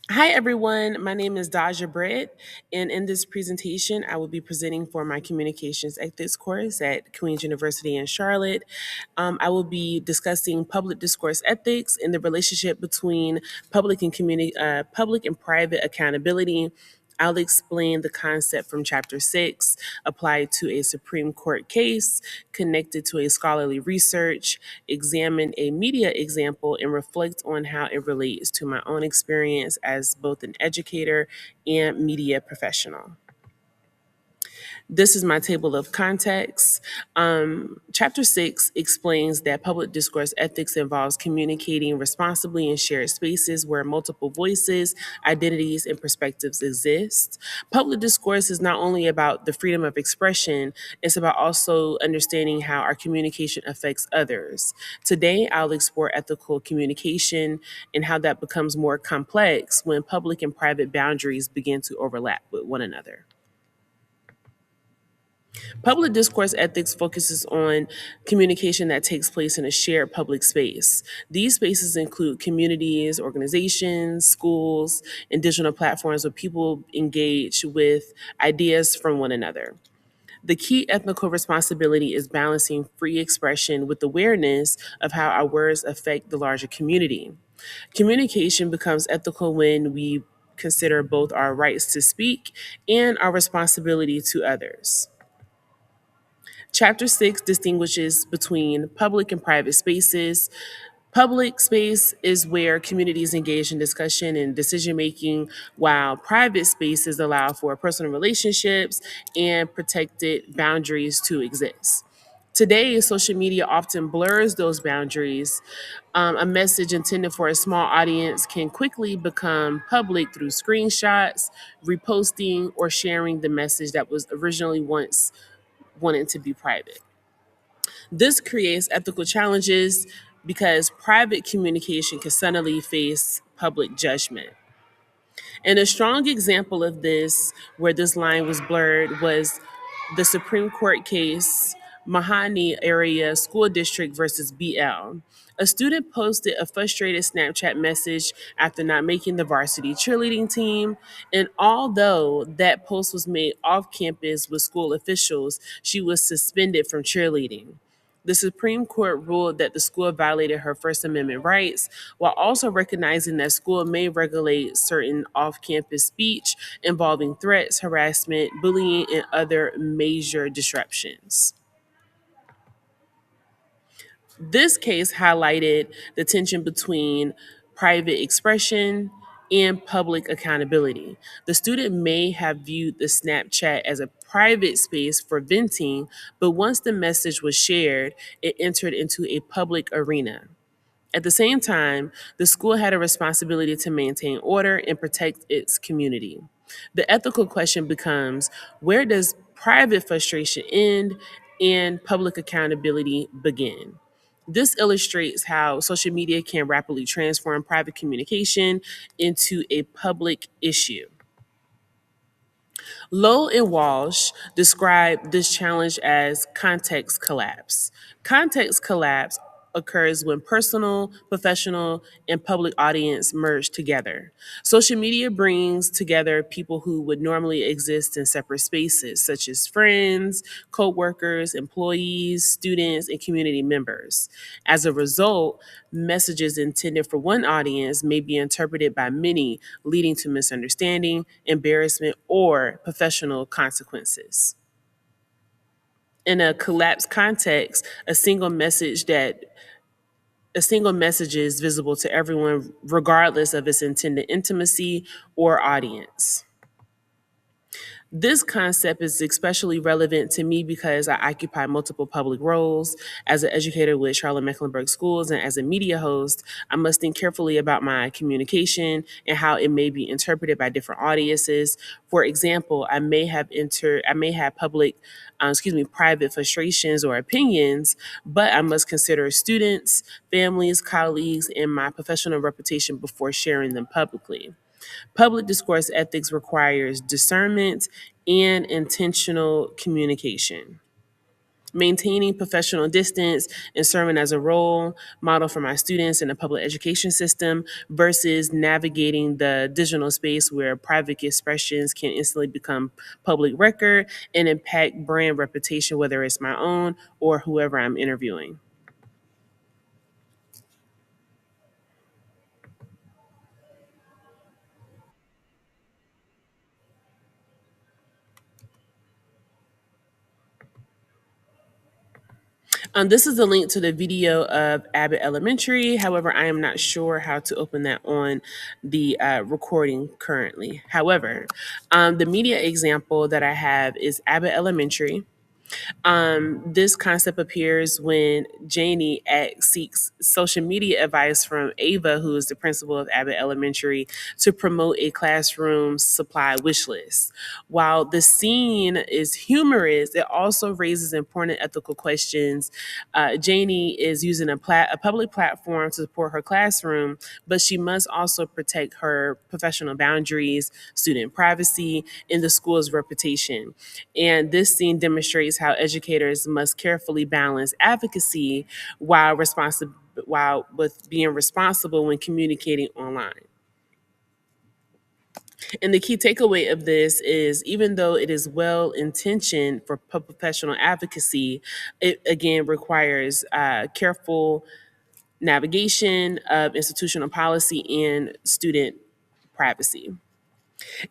Hi, everyone. My name is Daja Britt, and in this presentation, I will be presenting for my communications ethics course at Queen's University in Charlotte. I will be discussing public discourse ethics and the relationship between public and private accountability. I'll explain the concept from Chapter 6 applied to a Supreme Court case, connected to a scholarly research, examine a media example, and reflect on how it relates to my own experience as both an educator and media professional. This is my table of context. Chapter 6 explains that public discourse ethics involves communicating responsibly in shared spaces where multiple voices, identities, and perspectives exist. Public discourse is not only about the freedom of expression, it's about also understanding how our communication affects others. Today, I'll explore ethical communication and how that becomes more complex when public and private boundaries begin to overlap with one another. Public discourse ethics focuses on communication that takes place in a shared public space. These spaces include communities, organizations, schools, and digital platforms where people engage with ideas from one another. The key ethical responsibility is balancing free expression with awareness of how our words affect the larger community. Communication becomes ethical when we consider both our rights to speak and our responsibility to others. Chapter 6 distinguishes between public and private spaces. Public space is where communities engage in discussion and decision making, while private spaces allow for personal relationships and protected boundaries to exist. Today, social media often blurs those boundaries. A message intended for a small audience can quickly become public through screenshots, reposting, or sharing the message that was originally once wanted to be private. This creates ethical challenges because private communication can suddenly face public judgment. And a strong example of this, where this line was blurred, was the Supreme Court case, Mahani Area School District versus BL. A student posted a frustrated Snapchat message after not making the varsity cheerleading team. And although that post was made off campus with school officials, she was suspended from cheerleading. The Supreme Court ruled that the school violated her First Amendment rights while also recognizing that school may regulate certain off-campus speech involving threats, harassment, bullying, and other major disruptions. This case highlighted the tension between private expression and public accountability. The student may have viewed the Snapchat as a private space for venting, but once the message was shared, it entered into a public arena. At the same time, the school had a responsibility to maintain order and protect its community. The ethical question becomes, where does private frustration end and public accountability begin? This illustrates how social media can rapidly transform private communication into a public issue. Lowe and Walsh describe this challenge as context collapse. Context collapse occurs when personal, professional, and public audience merge together. Social media brings together people who would normally exist in separate spaces, such as friends, co-workers, employees, students, and community members. As a result, messages intended for one audience may be interpreted by many, leading to misunderstanding, embarrassment, or professional consequences. In a collapsed context, a single message is visible to everyone regardless of its intended intimacy or audience. This concept is especially relevant to me because I occupy multiple public roles. As an educator with Charlotte Mecklenburg Schools and as a media host, I must think carefully about my communication and how it may be interpreted by different audiences. For example, I may have private frustrations or opinions, but I must consider students, families, colleagues, and my professional reputation before sharing them publicly. Public discourse ethics requires discernment and intentional communication. maintaining professional distance and serving as a role model for my students in the public education system versus navigating the digital space where private expressions can instantly become public record and impact brand reputation, whether it's my own or whoever I'm interviewing. This is the link to the video of Abbott Elementary. However, I am not sure how to open that on the recording currently. However, the media example that I have is Abbott Elementary. This concept appears when Janie seeks social media advice from Ava, who is the principal of Abbott Elementary, to promote a classroom supply wish list. While the scene is humorous, it also raises important ethical questions. Janie is using a public platform to support her classroom, but she must also protect her professional boundaries, student privacy, and the school's reputation. And this scene demonstrates how educators must carefully balance advocacy while with being responsible when communicating online. And the key takeaway of this is even though it is well intentioned for professional advocacy, it again requires careful navigation of institutional policy and student privacy.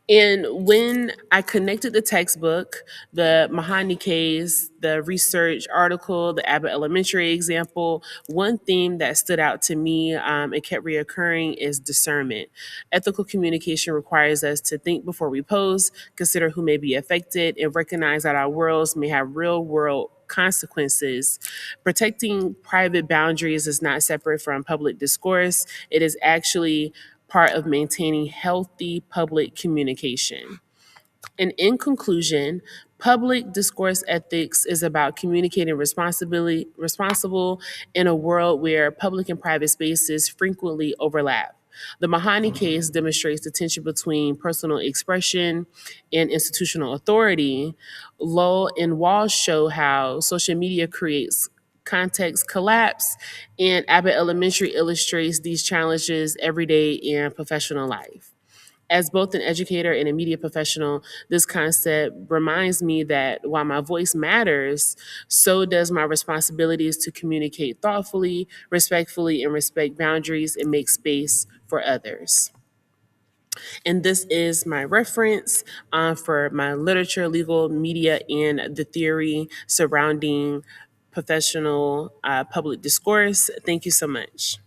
And when I connected the textbook, the Mahani case, the research article, the Abbott Elementary example, one theme that stood out to me and kept reoccurring is discernment. Ethical communication requires us to think before we post, consider who may be affected, and recognize that our worlds may have real world consequences. Protecting private boundaries is not separate from public discourse. It is actually part of maintaining healthy public communication. And in conclusion, public discourse ethics is about communicating responsible in a world where public and private spaces frequently overlap. The Mahani case demonstrates the tension between personal expression and institutional authority. Lull and Walsh show how social media creates context collapse, and Abbott Elementary illustrates these challenges every day in professional life. As both an educator and a media professional, this concept reminds me that while my voice matters, so does my responsibilities to communicate thoughtfully, respectfully, and respect boundaries and make space for others. And this is my reference for my literature, legal, media, and the theory surrounding professional public discourse. Thank you so much.